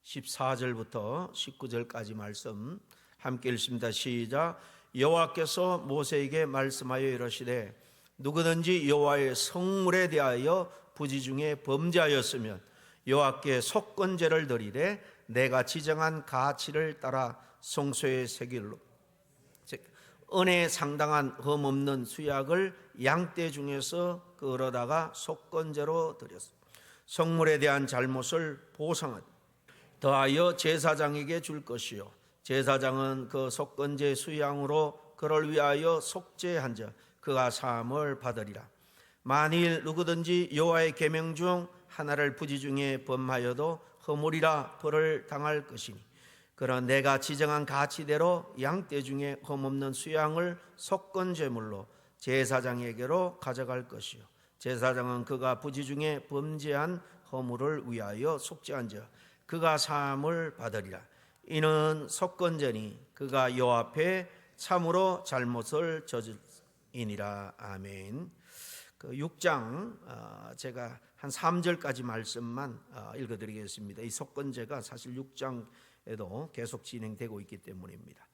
14절부터 19절까지 말씀 함께 읽습니다. 시작. 여호와께서 모세에게 말씀하여 이르시되 누구든지 여호와의 성물에 대하여 부지 중에 범죄하였으면 여호와께 속건제를 드리되 내가 지정한 가치를 따라 성소에 새길로 즉 은혜에 상당한 흠없는 수약을 양떼 중에서 끌어다가 속건제로 드렸습니다. 성물에 대한 잘못을 보상하되 더하여 제사장에게 줄 것이요 제사장은 그 속건제 수양으로 그를 위하여 속죄한 자 그가 사함을 받으리라. 만일 누구든지 여호와의 계명 중 하나를 부지 중에 범하여도 허물이라 벌을 당할 것이니 그러나 내가 지정한 가치대로 양떼 중에 흠없는 수양을 속건제물로 제사장에게로 가져갈 것이요 제사장은 그가 부지 중에 범죄한 허물을 위하여 속죄한 자 그가 사함을 받으리라. 이는 속건제니 그가 여호와 앞에 참으로 잘못을 저질이니라. 아멘. 그 6장 제가 한 3절까지 말씀만 읽어드리겠습니다. 이 속건제가 사실 6장에도 계속 진행되고 있기 때문입니다.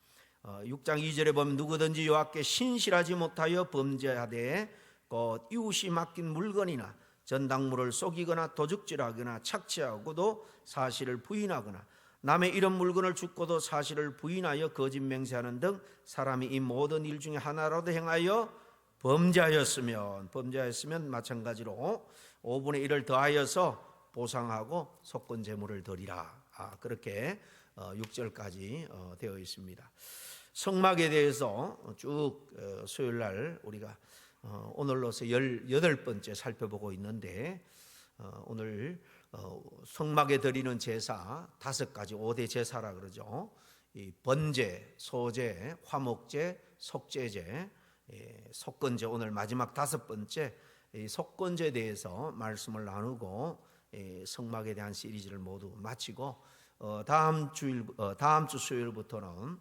6장 2절에 보면 누구든지 여호와께 신실하지 못하여 범죄하되 곧 이웃이 맡긴 물건이나 전당물을 속이거나 도둑질하거나 착취하고도 사실을 부인하거나 남의 이런 물건을 줍고도 사실을 부인하여 거짓 맹세하는 등 사람이 이 모든 일 중에 하나라도 행하여 범죄하였으면 마찬가지로 5분의 1을 더하여서 보상하고 속건제물을 드리라. 그렇게 6절까지 되어 있습니다. 성막에 대해서 쭉 수요일날 우리가 오늘로서 18번째 살펴보고 있는데 오늘 성막에 드리는 제사 5가지 5대 제사라 그러죠. 이 번제, 소제, 화목제, 속죄제, 속건제 오늘 마지막 5번째 이 속건제에 대해서 말씀을 나누고 성막에 대한 시리즈를 모두 마치고 다음 주 수요일부터는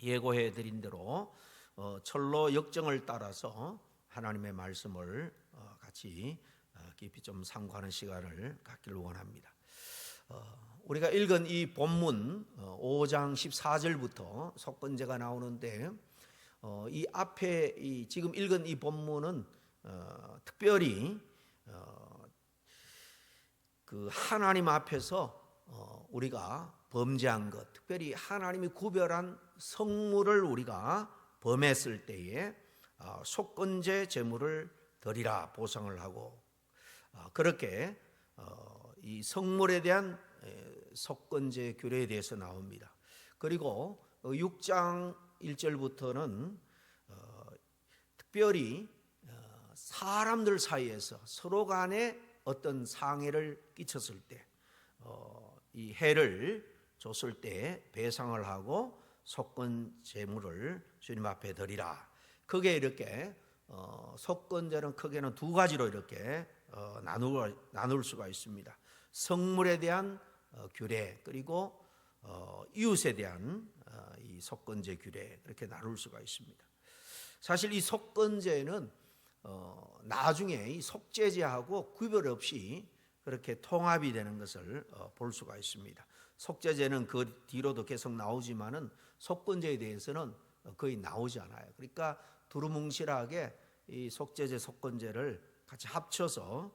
예고해 드린 대로 철로 역정을 따라서 하나님의 말씀을 같이 깊이 좀 상고하는 시간을 갖기를 원합니다. 우리가 읽은 이 본문 5장 14절부터 속건제가 나오는데 이 앞에 지금 읽은 이 본문은 특별히 그 하나님 앞에서 우리가 범죄한 것, 특별히 하나님이 구별한 성물을 우리가 범했을 때에 속건제 제물을 드리라 보상을 하고 그렇게 이 성물에 대한 속건제 규례에 대해서 나옵니다. 그리고 6장 1절부터는 특별히 사람들 사이에서 서로 간에 어떤 상해를 끼쳤을 때 이 해를 줬을 때 배상을 하고 속건 제물을 주님 앞에 드리라. 크게 이렇게 속건제는 크게는 2가지로 이렇게 나눌 수가 있습니다. 성물에 대한 규례 그리고 이웃에 대한 이 속건제 규례 이렇게 나눌 수가 있습니다. 사실 이 속건제는 나중에 이 속죄제하고 구별 없이 그렇게 통합이 되는 것을 볼 수가 있습니다. 속죄제는 그 뒤로도 계속 나오지만은 속건제에 대해서는 거의 나오지 않아요. 그러니까 두루뭉실하게 이 속죄제, 속건제를 같이 합쳐서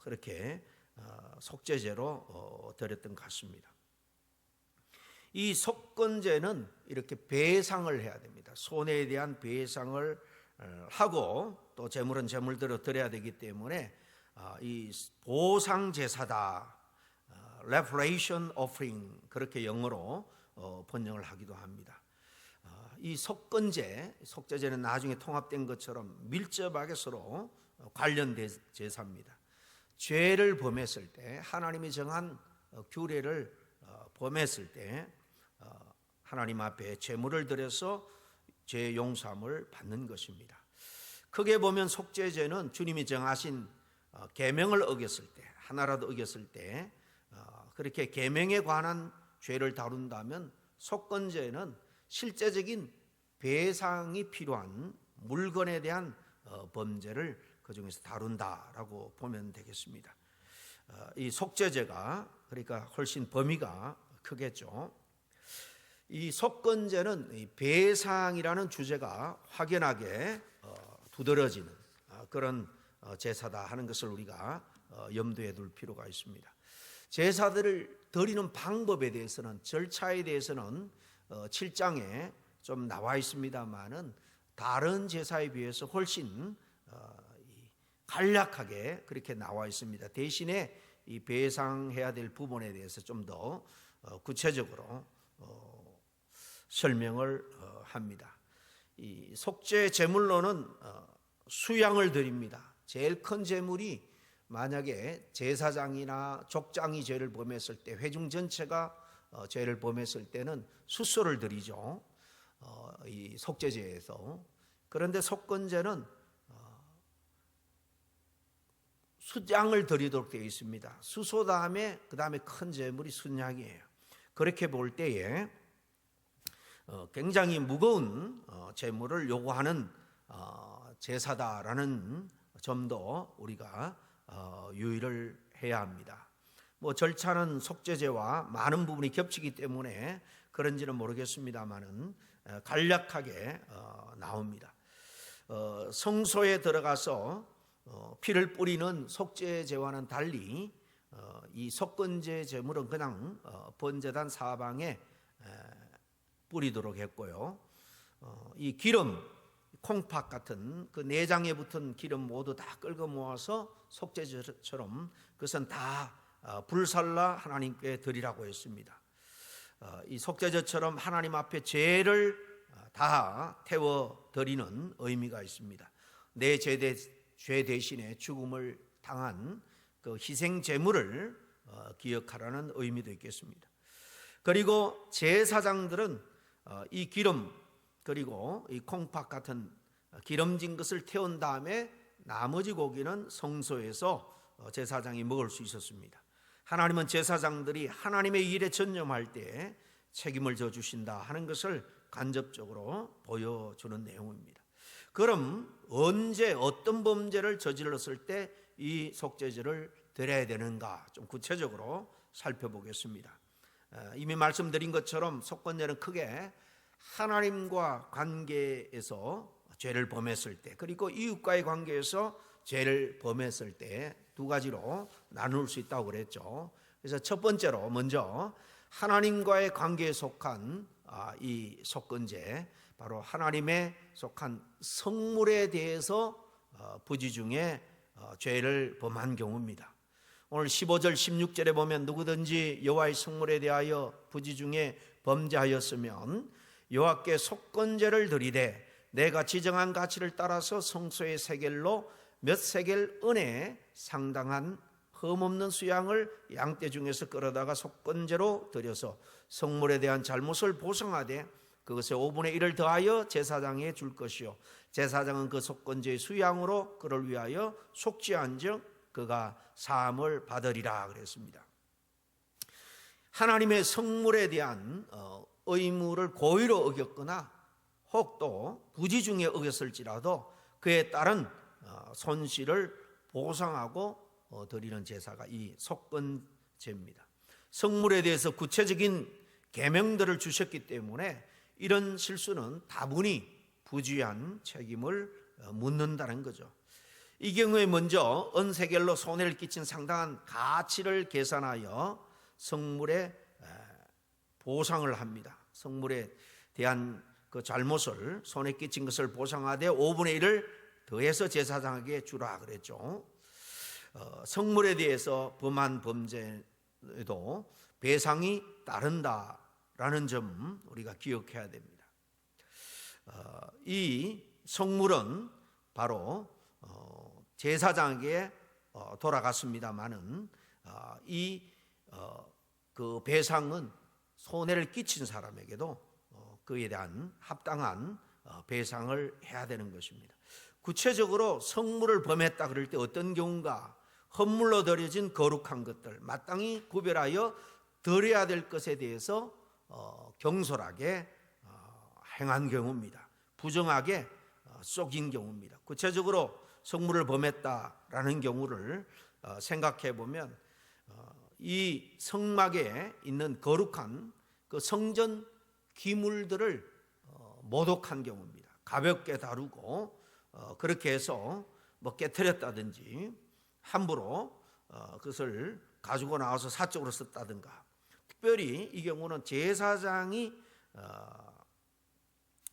그렇게 속죄제로 드렸던 것 같습니다. 이 속건제는 이렇게 배상을 해야 됩니다. 손해에 대한 배상을 하고 또 제물은 제물대로 드려야 되기 때문에 이 보상 제사다, reparation offering 그렇게 영어로 번역을 하기도 합니다. 이 속건제, 속죄제는 나중에 통합된 것처럼 밀접하게 서로 관련된 제사입니다. 죄를 범했을 때 하나님이 정한 규례를 범했을 때 하나님 앞에 제물을 드려서 죄 용서함을 받는 것입니다. 크게 보면 속죄제는 주님이 정하신 계명을 어겼을 때 하나라도 어겼을 때 그렇게 계명에 관한 죄를 다룬다면 속건제는 실제적인 배상이 필요한 물건에 대한 범죄를 그 중에서 다룬다라고 보면 되겠습니다. 이 속죄제가 그러니까 훨씬 범위가 크겠죠. 이 속건제는 이 배상이라는 주제가 확연하게 두드러지는 그런 제사다 하는 것을 우리가 염두에 둘 필요가 있습니다. 제사들을 드리는 방법에 대해서는, 절차에 대해서는 7장에 좀 나와 있습니다만은 다른 제사에 비해서 훨씬 간략하게 그렇게 나와 있습니다. 대신에 이 배상해야 될 부분에 대해서 좀 더 구체적으로 설명을 합니다. 이 속죄 제물로는 수양을 드립니다. 제일 큰 제물이 만약에 제사장이나 족장이 죄를 범했을 때, 회중 전체가 죄를 범했을 때는 수소를 드리죠. 이 속죄제에서. 그런데 속건제는 순양을 드리도록 되어 있습니다. 수소 다음에 그 다음에 큰 제물이 순양이에요. 그렇게 볼 때에 굉장히 무거운 제물을 요구하는 제사다라는 점도 우리가 유의를 해야 합니다. 뭐 절차는 속죄제와 많은 부분이 겹치기 때문에 그런지는 모르겠습니다만은 간략하게 나옵니다. 성소에 들어가서 피를 뿌리는 속죄제와는 달리 이 속건제 제물은 그냥 번제단 사방에 뿌리도록 했고요. 이 기름, 콩팥 같은 그 내장에 붙은 기름 모두 다 끌고 모아서 속죄제처럼 그것은 다 불살라 하나님께 드리라고 했습니다. 이 속죄제처럼 하나님 앞에 죄를 다 태워 드리는 의미가 있습니다. 내 죄 대신에 죽음을 당한 그 희생 제물을 기억하라는 의미도 있겠습니다. 그리고 제사장들은 이 기름 그리고 이 콩팥 같은 기름진 것을 태운 다음에 나머지 고기는 성소에서 제사장이 먹을 수 있었습니다. 하나님은 제사장들이 하나님의 일에 전념할 때 책임을 져주신다 하는 것을 간접적으로 보여주는 내용입니다. 그럼 언제 어떤 범죄를 저질렀을 때 이 속죄제를 드려야 되는가 좀 구체적으로 살펴보겠습니다. 이미 말씀드린 것처럼 속건제는 크게 하나님과 관계에서 죄를 범했을 때, 그리고 이웃과의 관계에서 죄를 범했을 때 두 가지로 나눌 수 있다고 그랬죠. 그래서 첫 번째로 먼저 하나님과의 관계에 속한 이 속건제, 바로 하나님에 속한 성물에 대해서 부지 중에 죄를 범한 경우입니다. 오늘 15절 16절에 보면 누구든지 여호와의 성물에 대하여 부지 중에 범죄하였으면 여호와께 속건제를 드리되 내가 지정한 가치를 따라서 성소의 세겔로 몇 세겔 은에 상당한 흠없는 수양을 양떼 중에서 끌어다가 속건제로 드려서 성물에 대한 잘못을 보상하되 그것의 5분의 1을 더하여 제사장에 줄 것이요 제사장은 그 속건제의 수양으로 그를 위하여 속죄한즉 그가 사함을 받으리라 그랬습니다. 하나님의 성물에 대한 의무를 고의로 어겼거나 혹 또 부지 중에 어겼을지라도 그에 따른 손실을 보상하고 드리는 제사가 이 속건제입니다. 성물에 대해서 구체적인 계명들을 주셨기 때문에 이런 실수는 다분히 부주의한 책임을 묻는다는 거죠. 이 경우에 먼저 은세겔로 손해를 끼친 상당한 가치를 계산하여 성물에 보상을 합니다. 성물에 대한 그 잘못을, 손해 끼친 것을 보상하되 5분의 1을 더해서 제사장에게 주라 그랬죠. 성물에 대해서 범한 범죄에도 배상이 따른다라는 점 우리가 기억해야 됩니다. 이 성물은 바로 제사장에게 돌아갔습니다마는 그 배상은 손해를 끼친 사람에게도 그에 대한 합당한 배상을 해야 되는 것입니다. 구체적으로 성물을 범했다 그럴 때 어떤 경우가 헌물로 드려진 거룩한 것들 마땅히 구별하여 드려야 될 것에 대해서 경솔하게 행한 경우입니다. 부정하게 속인 경우입니다. 구체적으로 성물을 범했다라는 경우를 생각해 보면 이 성막에 있는 거룩한 그 성전 기물들을 모독한 경우입니다. 가볍게 다루고 그렇게 해서 뭐 깨트렸다든지 함부로 그것을 가지고 나와서 사적으로 썼다든가, 특별히 이 경우는 제사장이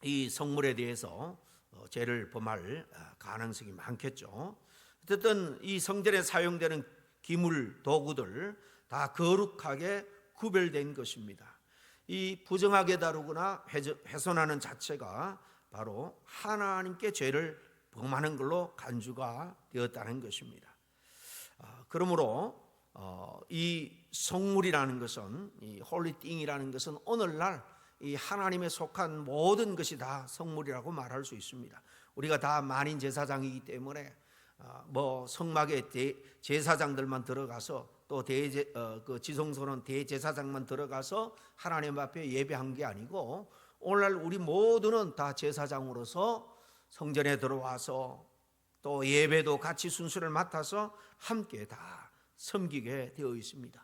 이 성물에 대해서 죄를 범할 가능성이 많겠죠. 어쨌든 이 성전에 사용되는 기물 도구들 다 거룩하게 구별된 것입니다. 이 부정하게 다루거나 훼손하는 자체가 바로 하나님께 죄를 범하는 걸로 간주가 되었다는 것입니다. 그러므로 이 성물이라는 것은, 이 홀리띵이라는 것은 오늘날 이 하나님에 속한 모든 것이 다 성물이라고 말할 수 있습니다. 우리가 다 만인 제사장이기 때문에 뭐 성막에 제사장들만 들어가서 또 그 지성소는 대제사장만 들어가서 하나님 앞에 예배한 게 아니고, 오늘날 우리 모두는 다 제사장으로서 성전에 들어와서 또 예배도 같이 순서를 맡아서 함께 다 섬기게 되어 있습니다.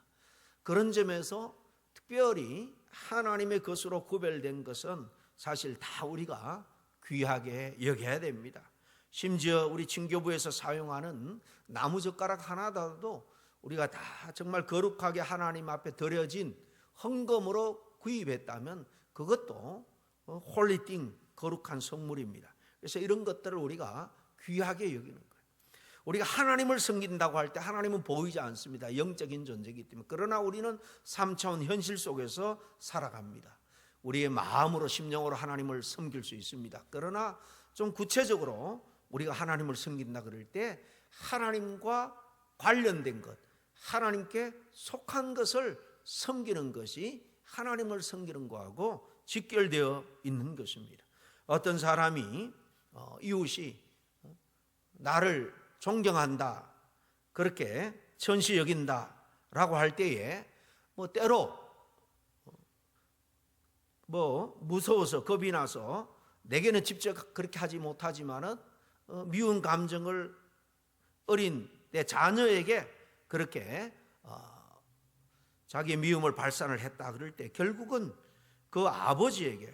그런 점에서 특별히 하나님의 것으로 구별된 것은 사실 다 우리가 귀하게 여겨야 됩니다. 심지어 우리 친교부에서 사용하는 나무젓가락 하나도 우리가 다 정말 거룩하게 하나님 앞에 드려진 헌금으로 구입했다면 그것도 홀리띵, 거룩한 성물입니다. 그래서 이런 것들을 우리가 귀하게 여기는 거예요. 우리가 하나님을 섬긴다고 할 때 하나님은 보이지 않습니다. 영적인 존재이기 때문에. 그러나 우리는 3차원 현실 속에서 살아갑니다. 우리의 마음으로, 심령으로 하나님을 섬길 수 있습니다. 그러나 좀 구체적으로 우리가 하나님을 섬긴다 그럴 때 하나님과 관련된 것, 하나님께 속한 것을 섬기는 것이 하나님을 섬기는 것하고 직결되어 있는 것입니다. 어떤 사람이 이웃이 나를 존경한다, 그렇게 천시 여긴다 라고 할 때에 때로 무서워서 겁이 나서, 내게는 직접 그렇게 하지 못하지만은 미운 감정을 어린 내 자녀에게 그렇게 자기의 미움을 발산을 했다 그럴 때 결국은 그 아버지에게,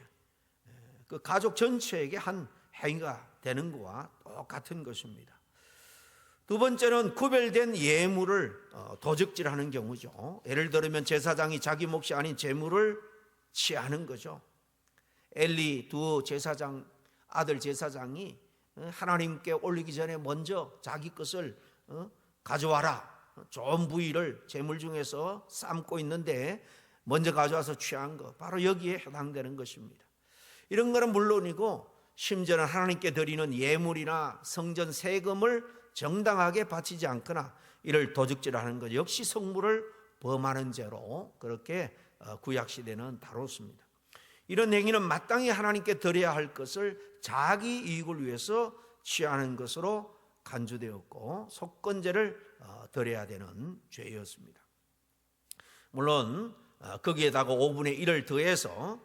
그 가족 전체에게 한 행위가 되는 것과 똑같은 것입니다. 두 번째는 구별된 예물을 도적질하는 경우죠. 예를 들면 제사장이 자기 몫이 아닌 재물을 취하는 거죠. 엘리 두 제사장, 아들 제사장이 하나님께 올리기 전에 먼저 자기 것을 가져와라, 좋은 부위를 재물 중에서 삶고 있는데 먼저 가져와서 취한 것, 바로 여기에 해당되는 것입니다. 이런 것은 물론이고, 심지어는 하나님께 드리는 예물이나 성전 세금을 정당하게 바치지 않거나 이를 도적질하는 것 역시 성물을 범하는 죄로 그렇게 구약시대는 다뤘습니다. 이런 행위는 마땅히 하나님께 드려야 할 것을 자기 이익을 위해서 취하는 것으로 간주되었고 속건제를 드려야 되는 죄였습니다. 물론 거기에다가 5분의 1을 더해서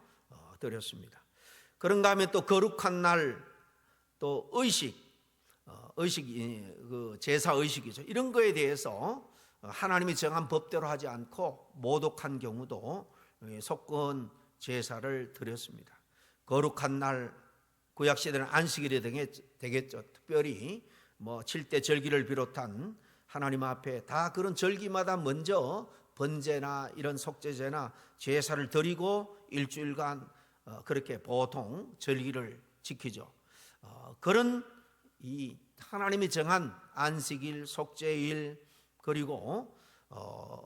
드렸습니다. 그런가 하면 또 거룩한 날, 또 의식이 그 제사 의식이죠. 이런 거에 대해서 하나님이 정한 법대로 하지 않고 모독한 경우도 속건 제사를 드렸습니다. 거룩한 날, 구약시대는 안식일이 되겠죠. 특별히 7대 절기를 비롯한 하나님 앞에 다 그런 절기마다 먼저 번제나 이런 속죄제나 제사를 드리고 일주일간 그렇게 보통 절기를 지키죠. 그런 이 하나님이 정한 안식일, 속죄일, 그리고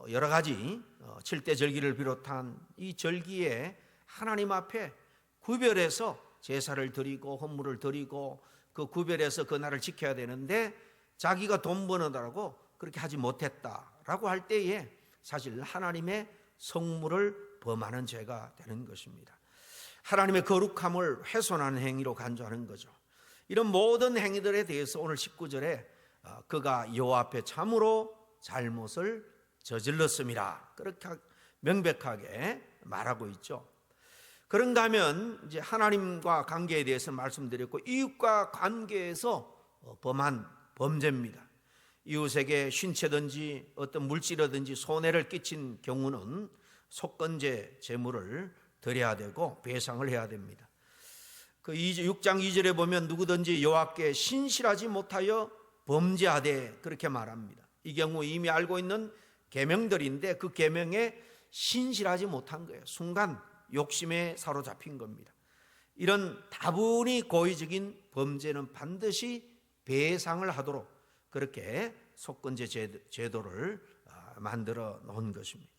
여러 가지 7대 절기를 비롯한 이 절기에 하나님 앞에 구별해서 제사를 드리고 헌물을 드리고 그 구별해서 그 날을 지켜야 되는데 자기가 돈 버느라고 그렇게 하지 못했다라고 할 때에 사실 하나님의 성물을 범하는 죄가 되는 것입니다. 하나님의 거룩함을 훼손하는 행위로 간주하는 거죠. 이런 모든 행위들에 대해서 오늘 19절에 그가 여호와 앞에 참으로 잘못을 저질렀음이라 그렇게 명백하게 말하고 있죠. 그런가 하면 이제 하나님과 관계에 대해서 말씀드렸고 이웃과 관계에서 범한 범죄입니다. 이웃에게 신체든지 어떤 물질이든지 손해를 끼친 경우는 속건제 제물을 드려야 되고 배상을 해야 됩니다. 그 6장 2절에 보면 누구든지 여호와께 신실하지 못하여 범죄하되 그렇게 말합니다. 이 경우 이미 알고 있는 계명들인데 그 계명에 신실하지 못한 거예요. 순간 욕심에 사로잡힌 겁니다. 이런 다분히 고의적인 범죄는 반드시 배상을 하도록 그렇게 속건제 제도를 만들어 놓은 것입니다.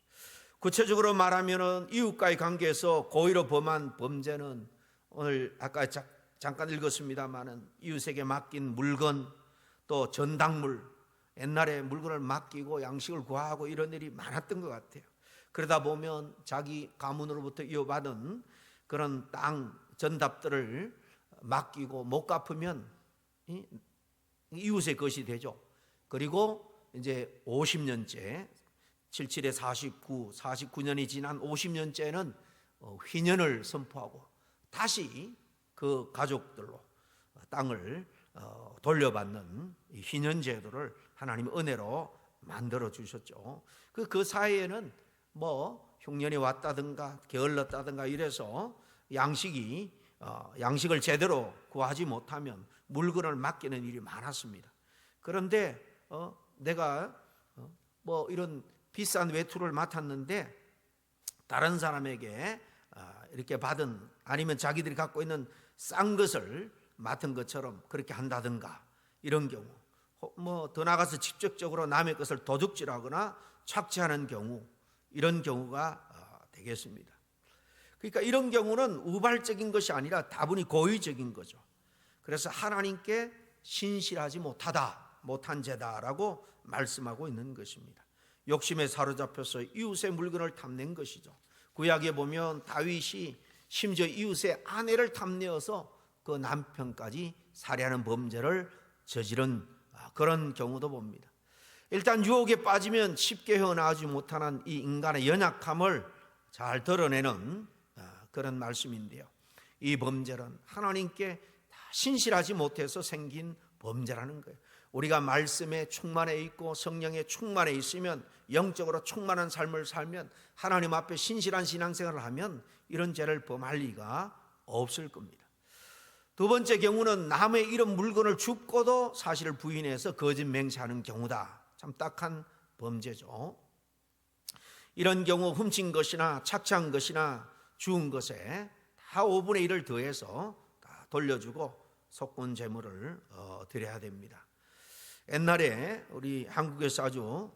구체적으로 말하면 이웃과의 관계에서 고의로 범한 범죄는 오늘 아까 잠깐 읽었습니다마는 이웃에게 맡긴 물건 또 전당물, 옛날에 물건을 맡기고 양식을 구하고 이런 일이 많았던 것 같아요. 그러다 보면 자기 가문으로부터 이어받은 그런 땅 전답들을 맡기고 못 갚으면 이웃의 것이 되죠. 그리고 이제 50년째 77에 49년이 지난 50년째는 휘년을 선포하고 다시 그 가족들로 땅을 돌려받는 휘년 제도를 하나님 은혜로 만들어 주셨죠. 그 사이에는 뭐 흉년이 왔다든가 게을렀다든가 이래서 양식을 제대로 구하지 못하면 물건을 맡기는 일이 많았습니다. 그런데 내가 뭐 이런 비싼 외투를 맡았는데 다른 사람에게 이렇게 받은 아니면 자기들이 갖고 있는 싼 것을 맡은 것처럼 그렇게 한다든가 이런 경우 뭐 더 나가서 직접적으로 남의 것을 도둑질하거나 착취하는 경우 이런 경우가 되겠습니다. 그러니까 이런 경우는 우발적인 것이 아니라 다분히 고의적인 거죠. 그래서 하나님께 신실하지 못한 죄다라고 말씀하고 있는 것입니다. 욕심에 사로잡혀서 이웃의 물건을 탐낸 것이죠. 구약에 보면 다윗이 심지어 이웃의 아내를 탐내어서 그 남편까지 살해하는 범죄를 저지른 그런 경우도 봅니다. 일단 유혹에 빠지면 쉽게 헤어나오지 못하는 이 인간의 연약함을 잘 드러내는 그런 말씀인데요. 이 범죄는 하나님께 신실하지 못해서 생긴 범죄라는 거예요. 우리가 말씀에 충만해 있고 성령에 충만해 있으면 영적으로 충만한 삶을 살면 하나님 앞에 신실한 신앙생활을 하면 이런 죄를 범할 리가 없을 겁니다. 두 번째 경우는 남의 이런 물건을 줍고도 사실을 부인해서 거짓 맹세하는 경우다. 참 딱한 범죄죠. 이런 경우 훔친 것이나 착취한 것이나 주운 것에 다 5분의 1을 더해서 다 돌려주고 속건 제물을 드려야 됩니다. 옛날에 우리 한국에서 아주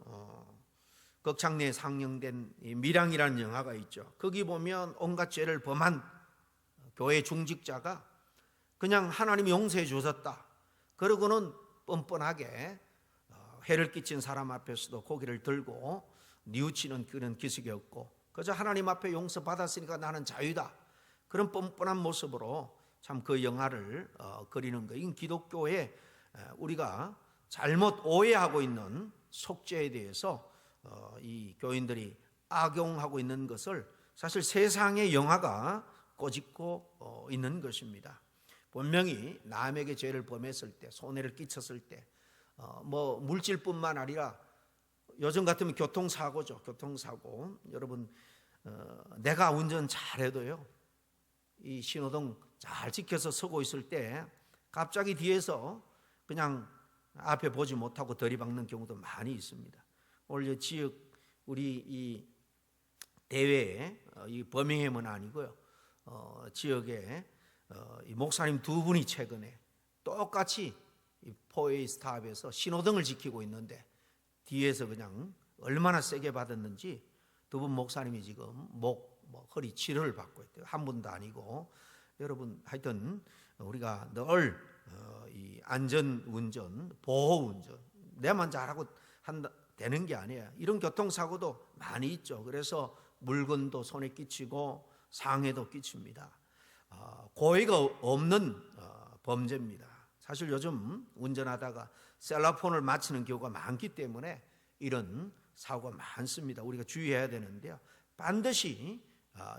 극장내에 상영된 밀양이라는 영화가 있죠. 거기 보면 온갖 죄를 범한 교회 중직자가 그냥 하나님이 용서해 주셨다 그러고는 뻔뻔하게 해를 끼친 사람 앞에서도 고개를 들고 뉘우치는 그런 기색이 없고 그저 하나님 앞에 용서받았으니까 나는 자유다 그런 뻔뻔한 모습으로 참 그 영화를 그리는 거예요. 이 기독교에 우리가 잘못 오해하고 있는 속죄에 대해서 이 교인들이 악용하고 있는 것을 사실 세상의 영화가 꼬집고 있는 것입니다. 분명히 남에게 죄를 범했을 때 손해를 끼쳤을 때 뭐 물질뿐만 아니라 요즘 같으면 교통사고죠. 교통사고 여러분 내가 운전 잘해도요 이 신호등 잘 지켜서 서고 있을 때 갑자기 뒤에서 그냥 앞에 보지 못하고 들이박는 경우도 많이 있습니다. 오늘 지역 우리 이 대회에 이 버밍햄은 아니고요 지역에 이 목사님 두 분이 최근에 똑같이 이 포웨이 스탑에서 신호등을 지키고 있는데 뒤에서 그냥 얼마나 세게 받았는지 두 분 목사님이 지금 허리 치료를 받고 있대요. 한 분도 아니고 여러분 하여튼 우리가 늘 이 안전운전, 보호운전 내만 잘하고 되는 게 아니에요. 이런 교통사고도 많이 있죠. 그래서 물건도 손에 끼치고 상해도 끼칩니다. 고의가 없는 범죄입니다. 사실 요즘 운전하다가 셀라폰을 맞추는 경우가 많기 때문에 이런 사고가 많습니다. 우리가 주의해야 되는데요. 반드시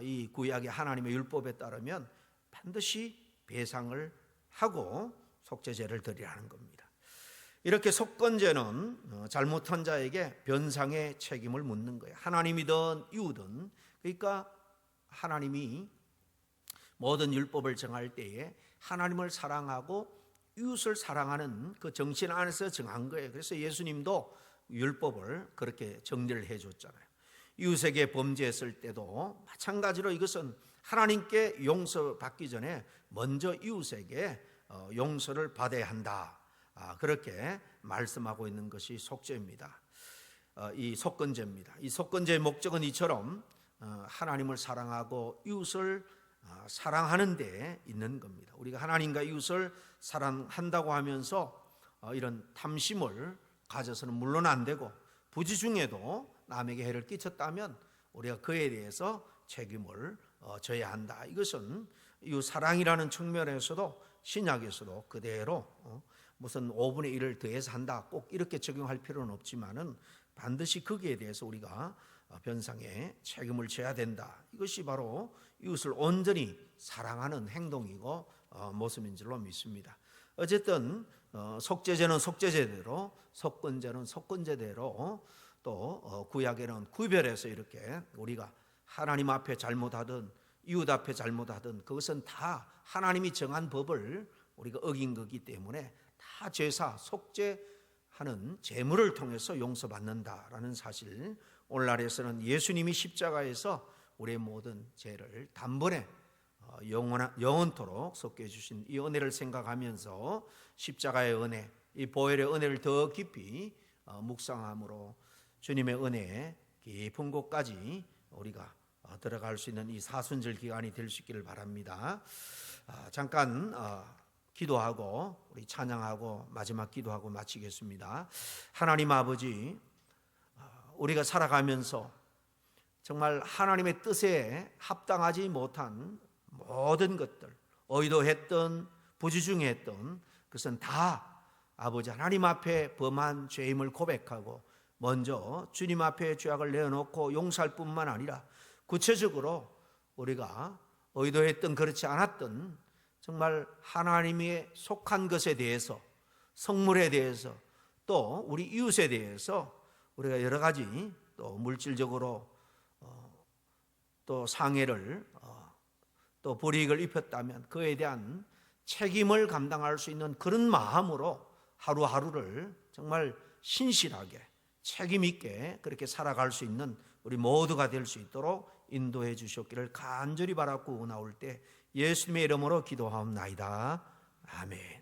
이 구약의 하나님의 율법에 따르면 반드시 배상을 하고 속죄제를 드리라는 겁니다. 이렇게 속건제는 잘못한 자에게 변상의 책임을 묻는 거예요. 하나님이든 이유든. 그러니까 하나님이 모든 율법을 정할 때에 하나님을 사랑하고 이웃을 사랑하는 그 정신 안에서 정한 거예요. 그래서 예수님도 율법을 그렇게 정리를 해줬잖아요. 이웃에게 범죄했을 때도 마찬가지로 이것은 하나님께 용서받기 전에 먼저 이웃에게 용서를 받아야 한다. 그렇게 말씀하고 있는 것이 속죄입니다. 이 속건제입니다. 이 속건제의 목적은 이처럼 하나님을 사랑하고 이웃을 사랑하는 데 있는 겁니다. 우리가 하나님과 이웃을 사랑한다고 하면서 이런 탐심을 가져서는 물론 안 되고, 부지 중에도 남에게 해를 끼쳤다면 우리가 그에 대해서 책임을 져야 한다. 이것은 이웃 사랑이라는 측면에서도 신약에서도 그대로 무슨 5분의 1을 더해서 한다 꼭 이렇게 적용할 필요는 없지만은 반드시 거기에 대해서 우리가 변상의 책임을 져야 된다. 이것이 바로 이웃을 온전히 사랑하는 행동이고 모습인 줄로 믿습니다. 어쨌든 속죄제는 속죄제대로, 속건제는 속건제대로, 또 구약에는 구별해서 이렇게 우리가 하나님 앞에 잘못하든 이웃 앞에 잘못하든 그것은 다 하나님이 정한 법을 우리가 어긴 거기 때문에 다 제사, 속죄하는 제물을 통해서 용서받는다라는 사실, 오늘날에서는 예수님이 십자가에서 우리의 모든 죄를 단번에 영원토록 속죄해 주신 이 은혜를 생각하면서 십자가의 은혜, 이 보혈의 은혜를 더 깊이 묵상함으로 주님의 은혜의 깊은 곳까지 우리가 들어갈 수 있는 이 사순절 기간이 될 수 있기를 바랍니다. 잠깐 기도하고 우리 찬양하고 마지막 기도하고 마치겠습니다. 하나님 아버지, 우리가 살아가면서 정말 하나님의 뜻에 합당하지 못한 모든 것들, 의도했던 부지중했던 그것은 다 아버지 하나님 앞에 범한 죄임을 고백하고 먼저 주님 앞에 죄악을 내어놓고 용서할 뿐만 아니라 구체적으로 우리가 의도했던 그렇지 않았던 정말 하나님의 속한 것에 대해서, 성물에 대해서, 또 우리 이웃에 대해서 우리가 여러 가지 또 물질적으로 또 상해를 또 불이익을 입혔다면 그에 대한 책임을 감당할 수 있는 그런 마음으로 하루하루를 정말 신실하게 책임 있게 그렇게 살아갈 수 있는 우리 모두가 될 수 있도록 인도해 주셨기를 간절히 바라고 나올 때 예수님의 이름으로 기도하옵나이다. 아멘.